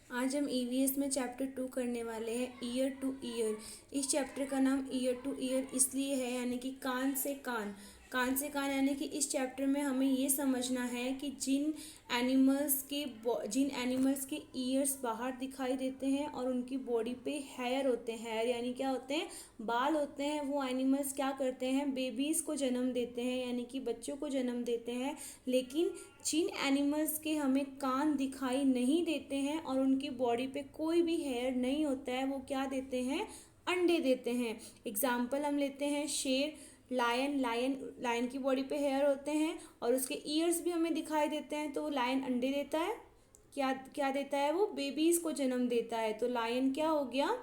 आज हम ईवीएस में चैप्टर 2 करने वाले हैं, ईयर टू ईयर। इस चैप्टर का नाम ईयर टू ईयर इसलिए है, यानी कि कान से कान। कान से कान यानी कि इस चैप्टर में हमें ये समझना है कि जिन एनिमल्स के ईयर्स बाहर दिखाई देते हैं और उनकी बॉडी पे हेयर होते हैं, हेयर यानी क्या होते हैं, बाल होते हैं, वो एनिमल्स क्या करते हैं, बेबीज़ को जन्म देते हैं, यानी कि बच्चों को जन्म देते हैं। लेकिन जिन एनिमल्स के हमें कान दिखाई नहीं देते हैं और उनकी बॉडी पे कोई भी हेयर नहीं होता है, वो क्या देते हैं, अंडे देते हैं। एग्जाम्पल हम लेते हैं शेर, लायन। लायन की बॉडी पे हेयर होते हैं और उसके ईयर्स भी हमें दिखाई देते हैं, तो वो लायन अंडे देता है। क्या क्या देता है, वो बेबीज को जन्म देता है। तो लायन क्या हो गया,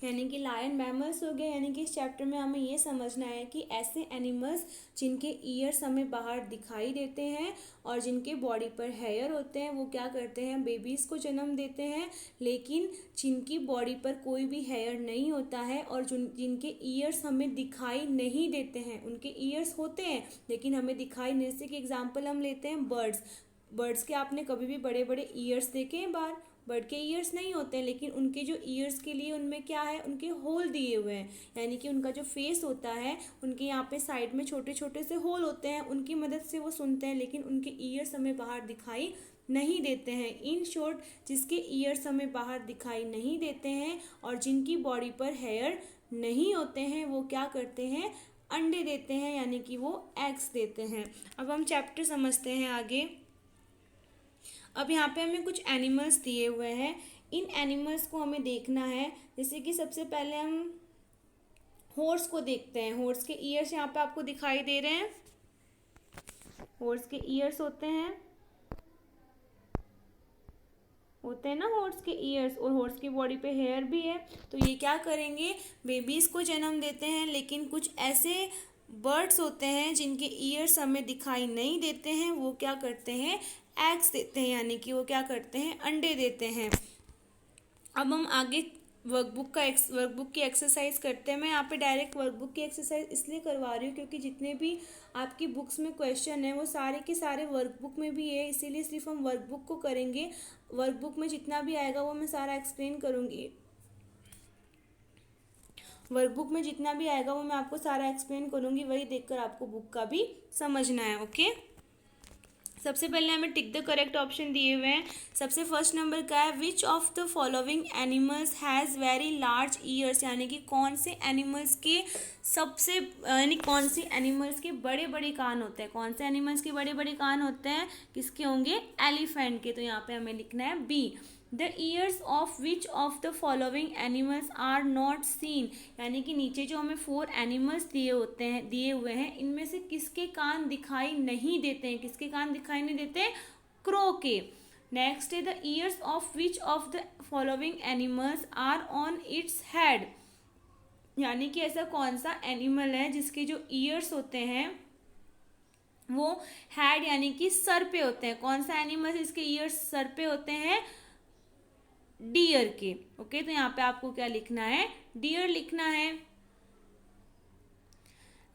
यानी कि लायन मैमल्स हो गए। यानी कि इस चैप्टर में हमें ये समझना है कि ऐसे एनिमल्स जिनके ईयर्स हमें बाहर दिखाई देते हैं और जिनके बॉडी पर हेयर होते हैं, वो क्या करते हैं, बेबीज़ को जन्म देते हैं। लेकिन जिनकी बॉडी पर कोई भी हेयर नहीं होता है और जिनके ईयर्स हमें दिखाई नहीं देते हैं, उनके ईयर्स होते हैं लेकिन हमें दिखाई नहीं। जैसे कि एग्जाम्पल हम लेते हैं बर्ड्स। बर्ड्स के आपने कभी भी बड़े बड़े ईयर्स देखे हैं बाहर? बर्ड के ईयर्स नहीं होते हैं, लेकिन उनके जो ईयर्स के लिए उनमें क्या है, उनके होल दिए हुए हैं। यानी कि उनका जो फेस होता है, उनके यहाँ पे साइड में छोटे छोटे से होल होते हैं, उनकी मदद से वो सुनते हैं, लेकिन उनके ईयर्स हमें बाहर दिखाई नहीं देते हैं। इन शॉर्ट, जिसके ईयर्स हमें बाहर दिखाई नहीं देते हैं और जिनकी बॉडी पर हेयर नहीं होते हैं, वो क्या करते हैं, अंडे देते हैं, यानी कि वो एग्स देते हैं। अब हम चैप्टर समझते हैं आगे। अब यहाँ पे हमें कुछ एनिमल्स दिए हुए हैं, इन एनिमल्स को हमें देखना है। जैसे कि सबसे पहले हम हॉर्स को देखते हैं। हॉर्स के ईयर्स यहाँ पे आपको दिखाई दे रहे हैं। हॉर्स के ईयर्स होते हैं ना, हॉर्स के ईयर्स, और हॉर्स की बॉडी पे हेयर भी है। तो ये क्या करेंगे, बेबीज को जन्म देते हैं। लेकिन कुछ ऐसे बर्ड्स होते हैं जिनके ईयर्स हमें दिखाई नहीं देते हैं, वो क्या करते हैं, एग्स देते हैं, यानी कि वो क्या करते हैं, अंडे देते हैं। अब हम आगे वर्कबुक की एक्सरसाइज करते हैं। मैं यहाँ पे डायरेक्ट वर्कबुक की एक्सरसाइज इसलिए करवा रही हूँ क्योंकि जितने भी आपकी बुक्स में क्वेश्चन है वो सारे के सारे वर्कबुक में भी है, इसीलिए सिर्फ हम वर्कबुक को करेंगे। वर्कबुक में जितना भी आएगा वो मैं सारा एक्सप्लेन करूँगी। वर्कबुक में जितना भी आएगा वो मैं आपको सारा एक्सप्लेन करूँगी, वही देखकर आपको बुक का भी समझना है। ओके, सबसे पहले हमें टिक द करेक्ट ऑप्शन दिए हुए हैं। सबसे फर्स्ट नंबर का है, विच of the following animals has very large years, यानी कि कौन से एनिमल्स के सबसे, यानी कौन सी एनिमल्स के बड़े बड़े कान होते हैं। कौन से एनिमल्स के बड़े बड़े कान होते हैं, किसके होंगे, एलिफेंट के। तो यहाँ पे हमें लिखना है B. The ears of which of the following animals are not seen, यानी कि नीचे जो हमें 4 एनिमल्स दिए हुए हैं, इनमें से किसके कान दिखाई नहीं देते हैं, किसके कान दिखाई नहीं देते, क्रो के। नेक्स्ट है, the ears of which of the following animals are on its head, यानी कि ऐसा कौन सा एनिमल है जिसके जो ईयर्स होते हैं वो हेड यानी कि सर पे होते हैं। कौन सा एनिमल है जिसके ईयर्स सर पे होते हैं, डियर के। ओके, तो यहाँ पे आपको क्या लिखना है, डियर लिखना है।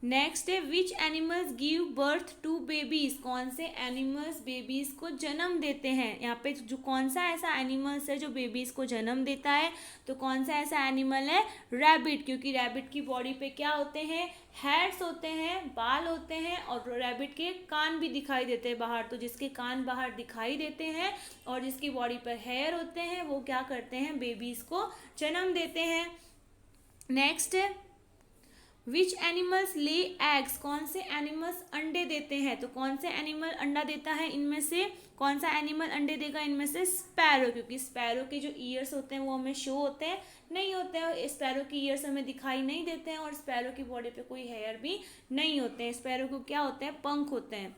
नेक्स्ट है, which animals give birth to babies, कौन से एनिमल्स बेबीज को जन्म देते हैं। यहाँ पे जो कौन सा ऐसा एनिमल्स है जो बेबीज को जन्म देता है, तो कौन सा ऐसा एनिमल है, रैबिट, क्योंकि रैबिट की बॉडी पे क्या होते हैं, हेयर्स होते हैं, बाल होते हैं, और रैबिट के कान भी दिखाई देते हैं बाहर। तो जिसके कान बाहर दिखाई देते हैं और जिसकी बॉडी पर हेयर होते हैं, वो क्या करते हैं, बेबीज को जन्म देते हैं। नेक्स्ट है, विच एनिमल्स ले एग्स, कौन से एनिमल्स अंडे देते हैं। तो कौन से एनिमल अंडा देता है, इनमें से कौन सा एनिमल अंडे देगा, इनमें से स्पैरो, क्योंकि स्पैरो के जो ईयर्स होते हैं वो हमें शो होते हैं, नहीं होते हैं। स्पैरो की ईयर्स हमें दिखाई नहीं देते हैं और स्पैरो की बॉडी पे कोई हेयर भी नहीं होते हैं। स्पैरो को क्या होते हैं, पंख होते हैं।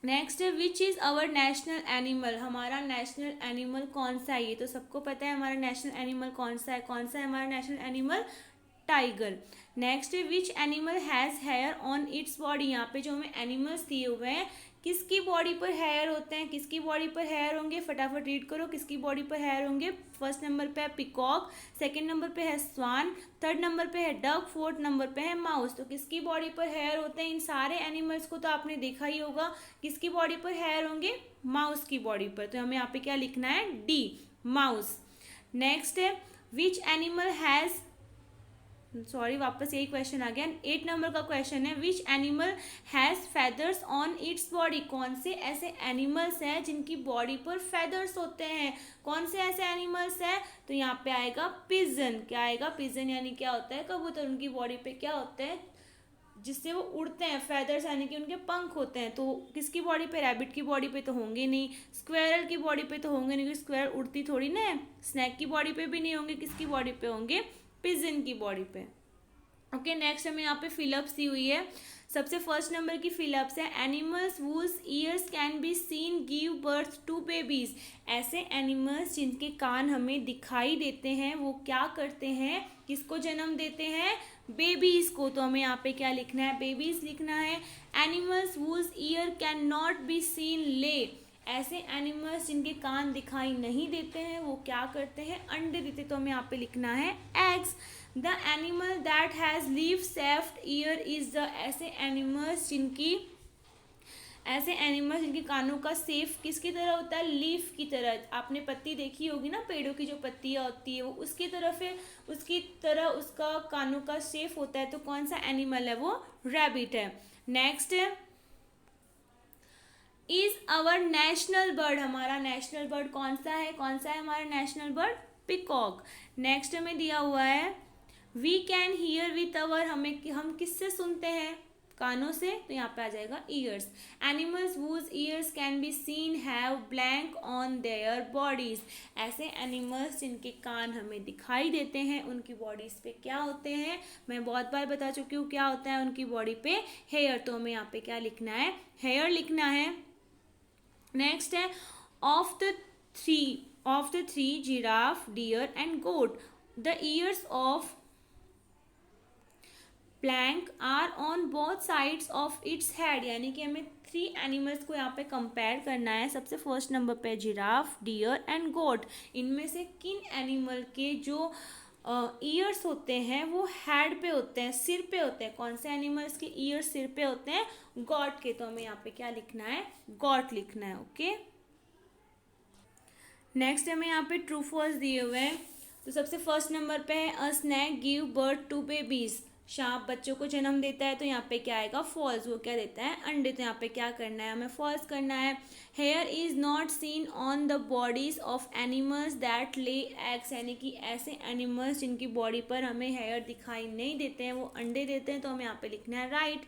नेक्स्ट है, which is our national animal, हमारा नेशनल एनिमल कौन सा है। ये तो सबको पता है हमारा नेशनल एनिमल कौन सा है। कौन सा है हमारा नेशनल एनिमल, टाइगर। नेक्स्ट है which animal has hair on its body. यहाँ पे जो हमें एनिमल्स दिए हुए हैं किसकी बॉडी पर हेयर होते हैं, किसकी बॉडी पर हेयर होंगे, फटाफट रीड करो किसकी बॉडी पर हेयर होंगे। फर्स्ट नंबर पे है पिकॉक, सेकंड नंबर पे है स्वान, थर्ड नंबर पे है डक, फोर्थ नंबर पे है माउस। तो किसकी बॉडी पर हेयर होते हैं, इन सारे एनिमल्स को तो आपने देखा ही होगा। किसकी बॉडी पर हेयर होंगे, माउस की बॉडी पर। तो हमें यहाँ पे क्या लिखना है, डी, माउस। नेक्स्ट है विच एनिमल हैज़, सॉरी वापस यही क्वेश्चन आ गया। 8 नंबर का क्वेश्चन है which animal has feathers on its body. कौन से ऐसे एनिमल्स हैं जिनकी बॉडी पर फेदर्स होते हैं, कौन से ऐसे एनिमल्स हैं। तो यहाँ पे आएगा पिजन। क्या आएगा, पिजन यानी क्या होता है, कबूतर। उनकी बॉडी पे क्या होते हैं जिससे वो उड़ते हैं, फेदर्स यानी कि उनके पंख होते हैं। तो किसकी बॉडी पे, रैबिट की बॉडी पे तो होंगे नहीं, स्क्वेरल की बॉडी पे तो होंगे नहीं, क्योंकि स्क्वेरल उड़ती थोड़ी ना है। स्नैक की बॉडी पे भी नहीं होंगे, किसकी बॉडी पे होंगे, पिजन की बॉडी पे। ओके, नेक्स्ट हमें यहाँ पे फिलअप्स दी हुई है। सबसे फर्स्ट नंबर की फिलअप्स है animals whose ears can be seen give birth to babies. ऐसे एनिमल्स जिनके कान हमें दिखाई देते हैं वो क्या करते हैं, किसको जन्म देते हैं, बेबीज को। तो हमें यहाँ पे क्या लिखना है, बेबीज लिखना है। Animals whose year can not be scene ले। ऐसे एनिमल्स जिनके कान दिखाई नहीं देते हैं वो क्या करते हैं, अंडे देते। तो हमें यहाँ पे लिखना है eggs. The animal that has leaf shaped ear is the. ऐसे एनिमल्स जिनके कानों का सेफ किसकी तरह होता है, लीफ की तरह। आपने पत्ती देखी होगी ना, पेड़ों की जो पत्तियां होती है वो उसकी तरफ है, उसकी तरह उसका कानों का सेफ होता है। तो कौन सा एनिमल है, वो रैबिट है। नेक्स्ट है इज अवर नेशनल बर्ड। हमारा नेशनल बर्ड कौन सा है, कौन सा है हमारा नेशनल बर्ड, पिकॉक। नेक्स्ट हमें दिया हुआ है we can hear with our. हम किससे सुनते हैं, कानों से। तो यहाँ पे आ जाएगा years. Animals whose ears can be seen have blank on their bodies. ऐसे एनिमल्स जिनके कान हमें दिखाई देते हैं उनकी बॉडीज पे क्या होते हैं, मैं बहुत बार बता चुकी हूँ क्या होता है उनकी बॉडी पे, हेयर। तो हमें यहाँ पे क्या लिखना है, हेयर लिखना है। नेक्स्ट है of the three giraffe, deer and goat, the ears of plank are on both sides of its head. यानी कि हमें 3 एनिमल्स को यहाँ पे कंपेयर करना है। सबसे फर्स्ट नंबर पे जिराफ, डियर एंड गोट। इनमें से किन एनिमल के जो ईयर्स होते हैं वो हेड पे होते हैं, सिर पे होते हैं। कौन से एनिमल्स के ईयर्स सिर पे होते हैं, गॉट के। तो हमें यहाँ पे क्या लिखना है, गॉट लिखना है। ओके, नेक्स्ट हमें यहाँ पे ट्रू फॉल्स दिए हुए हैं। तो सबसे फर्स्ट नंबर पे है a snake give birth to babies. सांप बच्चों को जन्म देता है। तो यहाँ पे क्या आएगा, फॉल्स। वो क्या देता है, अंडे। तो यहाँ पे क्या करना है, हमें फॉल्स करना है। Here is not seen on the bodies of animals that ले एग्स। यानी कि ऐसे एनिमल्स जिनकी बॉडी पर हमें हेयर दिखाई नहीं देते हैं वो अंडे देते हैं। तो हमें यहाँ पे लिखना है right.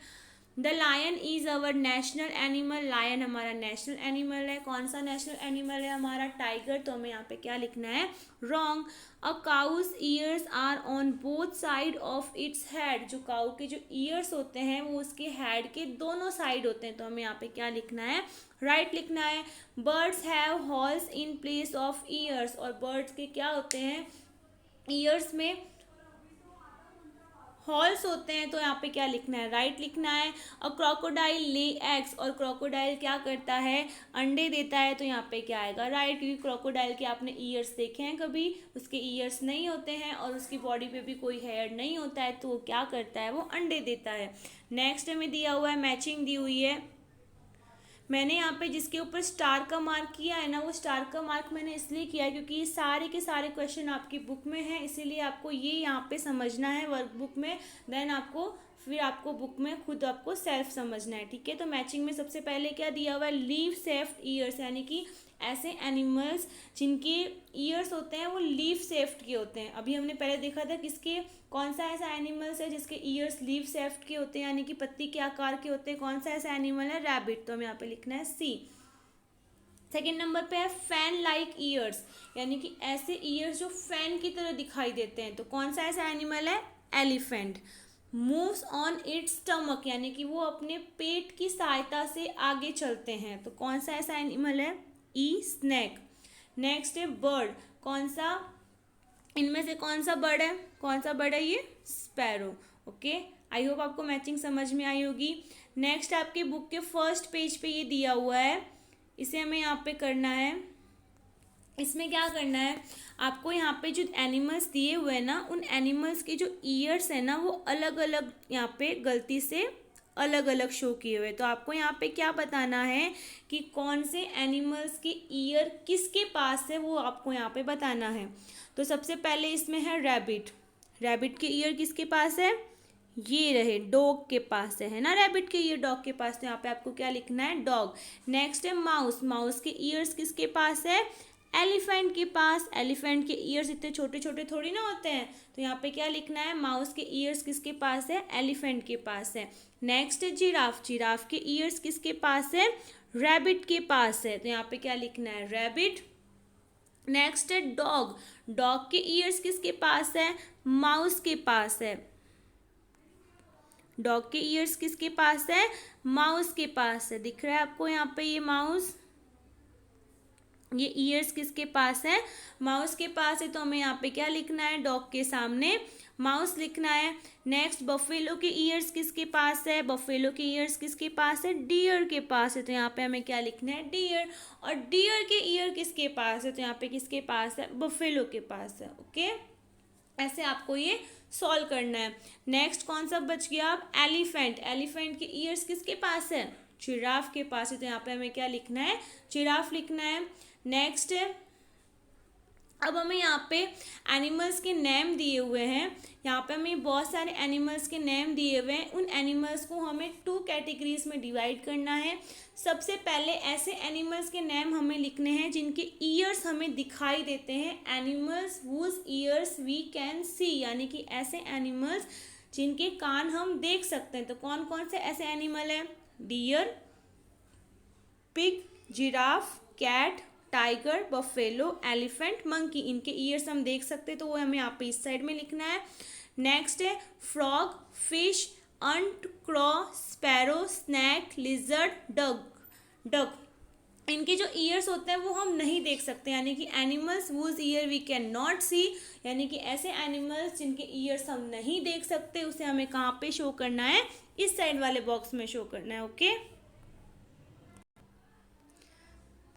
The lion is our national animal. Lion हमारा नेशनल एनिमल है। कौन सा नेशनल एनिमल है हमारा, टाइगर। तो हमें यहाँ पे क्या लिखना है, wrong. A cow's ears are on both side of its head. जो काउ के जो ईयर्स होते हैं वो उसके हेड के दोनों साइड होते हैं। तो हमें यहाँ पे क्या लिखना है, राइट लिखना है। Birds have halls in place of years. और बर्ड्स के क्या होते हैं, ईयर्स में हॉल्स होते हैं। तो यहाँ पे क्या लिखना है, राइट लिखना है। और क्रोकोडाइल ले एग्स। और क्रोकोडाइल क्या करता है, अंडे देता है। तो यहाँ पे क्या आएगा, राइट। क्योंकि क्रोकोडाइल के आपने ईयर्स देखे हैं कभी, उसके ईयर्स नहीं होते हैं और उसकी बॉडी पे भी कोई हेयर नहीं होता है। तो वो क्या करता है, वो अंडे देता है। नेक्स्ट हमें दिया हुआ है, मैचिंग दी हुई है। मैंने यहाँ पे जिसके ऊपर स्टार का मार्क किया है ना, वो स्टार का मार्क मैंने इसलिए किया है क्योंकि ये सारे के सारे क्वेश्चन आपकी बुक में हैं, इसीलिए आपको ये यहाँ पे समझना है वर्कबुक में। देन आपको बुक में खुद आपको सेल्फ समझना है, ठीक है। तो मैचिंग में सबसे पहले क्या दिया हुआ है, लीव सेफ्ट ईयर्स। यानी कि ऐसे एनिमल्स जिनके ईयर्स होते हैं वो लीफ सेफ्ट के होते हैं। अभी हमने पहले देखा था किसके, कौन सा ऐसा एनिमल्स है जिसके ईयर्स लीफ सेफ्ट के होते हैं, यानी कि पत्ती के आकार के होते हैं। कौन सा ऐसा एनिमल है, रैबिट। तो हमें यहाँ पे लिखना है सी। सेकेंड नंबर पे है फैन लाइक ईयर्स। यानी कि ऐसे ईयर्स जो फैन की तरह दिखाई देते हैं। तो कौन सा ऐसा एनिमल है, elephant. Moves on it's stomach. यानी कि वो अपने पेट की सहायता से आगे चलते हैं। तो कौन सा ऐसा एनिमल है, ई, स्नैक। नेक्स्ट है बर्ड। कौन सा इनमें से कौन सा बर्ड है, कौन सा बर्ड है ये, स्पैरो। ओके, आई होप आपको मैचिंग समझ में आई होगी। नेक्स्ट आपके बुक के फर्स्ट पेज पे ये दिया हुआ है, इसे हमें यहाँ पे करना है। इसमें क्या करना है, आपको यहाँ पे जो एनिमल्स दिए हुए हैं ना, उन एनिमल्स के जो ईयर्स है ना वो अलग अलग यहाँ पे गलती से अलग अलग शो किए हुए। तो आपको यहाँ पे क्या बताना है कि कौन से एनिमल्स के ईयर किसके पास है, वो आपको यहाँ पे बताना है। तो सबसे पहले इसमें है रैबिट। रैबिट के ईयर किसके पास है, ये रहे डॉग के पास है ना, रैबिट के ईयर डॉग के पास। तो यहाँ पे आपको क्या लिखना है, डॉग। नेक्स्ट है माउस। माउस के ईयर्स किसके पास है, एलिफेंट के पास। एलिफेंट के ईयर्स इतने छोटे छोटे थोड़ी ना होते हैं। तो यहाँ पे क्या लिखना है, माउस के ईयर्स किसके पास है, एलिफेंट के पास है। नेक्स्ट है जिराफ। जिराफ के ईयर्स किसके पास है, रैबिट के पास है। तो यहाँ पे क्या लिखना है, रैबिट। नेक्स्ट है डॉग। डॉग के ईयर्स किसके पास है, माउस के पास है। डॉग के ईयर्स किसके पास है, माउस के पास है। दिख रहा है आपको यहाँ पे ये माउस, ये ईयर्स किसके पास है, माउस के पास है। तो हमें यहाँ पे क्या लिखना है, डॉग के सामने माउस लिखना है। नेक्स्ट बफेलो के ईयर्स किसके पास है, बफेलो के ईयर्स किसके पास है, डियर के पास है। तो यहाँ पे हमें क्या लिखना है, डियर। और डियर के ईयर किसके पास है, तो यहाँ पे किसके पास है, बफेलो के पास है। ओके, ऐसे आपको ये सॉल्व करना है। नेक्स्ट कौन सा बच गया, अब एलिफेंट। एलिफेंट के ईयर्स किसके पास है, जिराफ के पास है। तो यहाँ पे हमें क्या लिखना है, जिराफ लिखना है। नेक्स्ट अब हमें यहाँ पे एनिमल्स के नेम दिए हुए हैं। यहाँ पे हमें बहुत सारे एनिमल्स के नेम दिए हुए हैं। उन एनिमल्स को हमें 2 कैटेगरीज में डिवाइड करना है। सबसे पहले ऐसे एनिमल्स के नेम हमें लिखने हैं जिनके ईयर्स हमें दिखाई देते हैं। Animals whose ears we can see, यानी कि ऐसे एनिमल्स जिनके कान हम देख सकते हैं। तो कौन कौन से ऐसे एनिमल हैं, deer, pig, giraffe, cat, tiger, buffalo, elephant, monkey. इनके ईयर्स हम देख सकते हैं, तो वो हमें यहाँ पे इस साइड में लिखना है। नेक्स्ट है frog, fish, अंट, क्रॉ, sparrow, snack, lizard, duck. इनके जो ईयर्स होते हैं वो हम नहीं देख सकते, यानी कि animals whose ear we can not see, यानी कि ऐसे एनिमल्स जिनके ईयर्स हम नहीं देख सकते, उसे हमें कहाँ पे शो करना है, इस साइड वाले बॉक्स में शो करना है। ओके,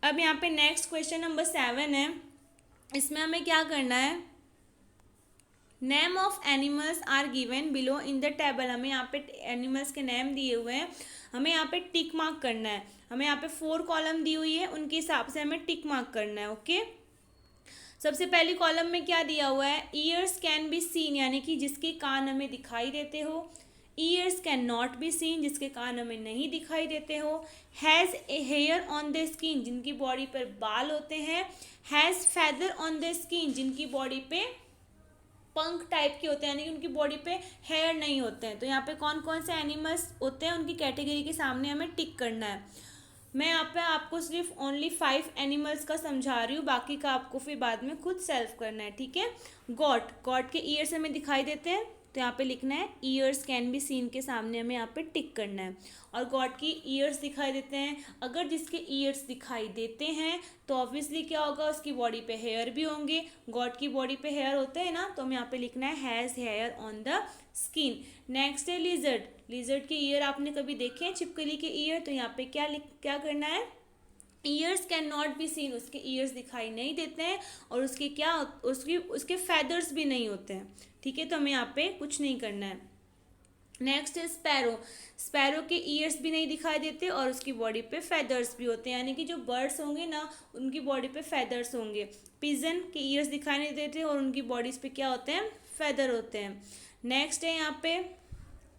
अब यहाँ पे नेक्स्ट क्वेश्चन नंबर 7 है। इसमें हमें क्या करना है, name of animals are given below in the table. हमें यहाँ पे एनिमल्स के नेम दिए हुए हैं, हमें यहाँ पे टिक मार्क करना है। हमें यहाँ पे 4 कॉलम दी हुई है, उनके हिसाब से हमें टिक मार्क करना है। ओके, सबसे पहली कॉलम में क्या दिया हुआ है, ईयर्स कैन बी सीन, यानी कि जिसके कान हमें दिखाई देते हो। Ears can not be seen, जिसके कान हमें नहीं दिखाई देते हो। Has a hair on the skin, जिनकी बॉडी पर बाल होते हैं। Has feather on the skin, जिनकी बॉडी पे पंख टाइप के होते हैं, यानी कि उनकी बॉडी पे हेयर नहीं होते हैं। तो यहाँ पे कौन कौन से एनिमल्स होते हैं, उनकी कैटेगरी के सामने हमें टिक करना है। मैं यहाँ पे आपको सिर्फ ओनली 5 एनिमल्स का समझा रही हूँ, बाकी का आपको फिर बाद में खुद सेल्फ करना है, ठीक है। गॉट, गॉट के ईयर्स हमें दिखाई देते हैं, तो यहाँ पे लिखना है ईयर्स कैन बी सीन के सामने हमें यहाँ पे टिक करना है। और गॉड की ईयर्स दिखाई देते हैं, अगर जिसके ईयर्स दिखाई देते हैं तो ऑब्वियसली क्या होगा, उसकी बॉडी पे हेयर भी होंगे। गॉड की बॉडी पे हेयर होते हैं ना, तो हमें यहाँ पे लिखना है has hair on the skin. Next है लिजर्ड। लिजर्ड के ईयर आपने कभी देखे हैं, छिपकली के ईयर, तो यहाँ पे क्या करना है, years can not be scene, उसके ईयर्स दिखाई नहीं देते हैं और उसके फेदर्स भी नहीं होते हैं, ठीक है। तो हमें यहाँ पे कुछ नहीं करना है। नेक्स्ट है स्पैरो। स्पैरो के ईयर्स भी नहीं दिखाई देते और उसकी बॉडी पे फेदर्स भी होते हैं, यानी कि जो बर्ड्स होंगे ना उनकी बॉडी पे फेदर्स होंगे। पिजन के ईयर्स दिखाई नहीं देते और उनकी बॉडीज पे क्या होते हैं, फेदर होते हैं। नेक्स्ट है यहाँ पे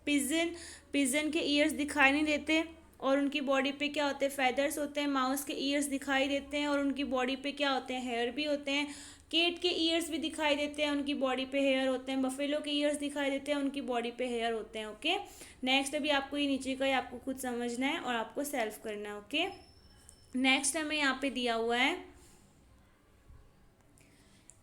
पिजन के ईयर्स दिखाई नहीं देते और उनकी बॉडी पे क्या होते हैं, फेदर्स होते हैं। माउस के ईयर्स दिखाई देते हैं और उनकी बॉडी पे क्या होते हैं, हेयर भी होते हैं। केट के ईयर्स भी दिखाई देते हैं, उनकी बॉडी पे हेयर होते हैं। बफेलो के ईयर्स दिखाई देते हैं, उनकी बॉडी पे हेयर होते हैं। ओके, नेक्स्ट अभी आपको ये नीचे का ही आपको खुद समझना है और आपको सेल्फ करना है। ओके, नेक्स्ट हमें यहाँ पे दिया हुआ है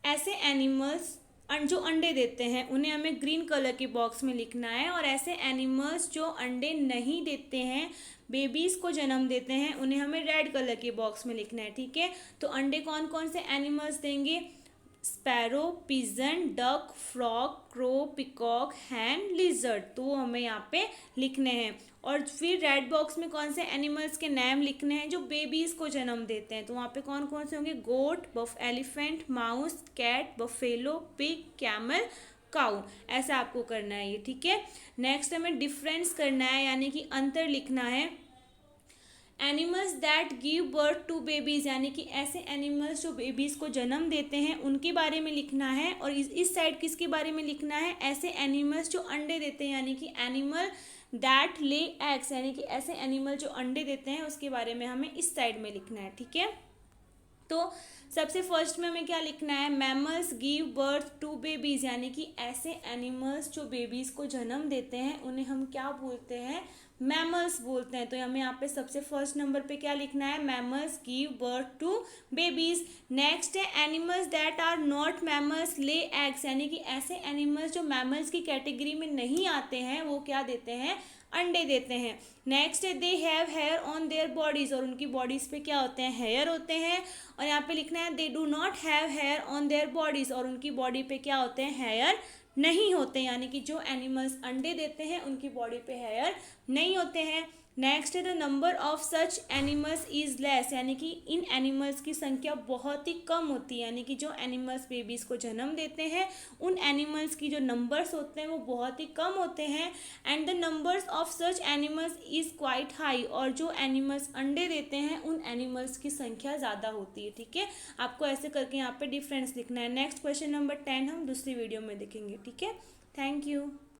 ऐसे एनिमल्स जो अंडे देते हैं उन्हें हमें ग्रीन कलर के बॉक्स में लिखना है, और ऐसे एनिमल्स जो अंडे नहीं देते हैं, बेबीज़ को जन्म देते हैं, उन्हें हमें रेड कलर के बॉक्स में लिखना है, ठीक है। तो अंडे कौन कौन से एनिमल्स देंगे, sparrow, pigeon, duck, frog, crow, peacock, hen, lizard. तो हमें यहाँ पे लिखने हैं। और फिर रेड बॉक्स में कौन से एनिमल्स के नाम लिखने हैं जो बेबीज को जन्म देते हैं। तो वहाँ पे कौन कौन से होंगे, goat, elephant, mouse, cat, buffalo, pig, camel, cow. ऐसा आपको करना है ये, ठीक है। नेक्स्ट हमें डिफरेंस करना है, यानी कि अंतर लिखना है। Animals that give birth to babies, यानी कि ऐसे एनिमल्स जो बेबीज को जन्म देते हैं उनके बारे में लिखना है। और इस साइड किसके बारे में लिखना है, ऐसे एनिमल्स जो अंडे देते हैं, यानी कि एनिमल दैट ले एग्स, यानी कि ऐसे एनिमल जो अंडे देते हैं उसके बारे में हमें इस साइड में लिखना है, ठीक है। तो सबसे फर्स्ट में हमें क्या लिखना है, mammals give birth to babies, यानी कि ऐसे एनिमल्स जो बेबीज को जन्म देते हैं उन्हें हम क्या बोलते हैं, मैमल्स बोलते हैं। तो हमें यहाँ पे सबसे फर्स्ट नंबर पे क्या लिखना है, mammals give birth to babies. Next है animals that are not mammals lay eggs, यानी कि ऐसे एनिमल्स जो मैमल्स की कैटेगरी में नहीं आते हैं वो क्या देते हैं, अंडे देते हैं। नेक्स्ट है they have hair on their bodies, और उनकी बॉडीज पे क्या होते हैं, हेयर होते हैं। और यहाँ पे लिखना है they do not have hair on their bodies, और उनकी बॉडी पे क्या होते हैं, हेयर नहीं होते, यानी कि जो एनिमल्स अंडे देते हैं उनकी बॉडी पे हेयर नहीं होते हैं। नेक्स्ट है the number of such animals is less, यानी कि इन एनिमल्स की संख्या बहुत ही कम होती है, यानी कि जो एनिमल्स बेबीज को जन्म देते हैं उन एनिमल्स की जो नंबर्स होते हैं वो बहुत ही कम होते हैं। And the numbers of such animals is quite high, और जो एनिमल्स अंडे देते हैं उन एनिमल्स की संख्या ज़्यादा होती है, ठीक है। आपको ऐसे करके यहाँ पे डिफरेंस लिखना है। नेक्स्ट क्वेश्चन नंबर 10 हम दूसरी वीडियो में देखेंगे, ठीक है। Thank you.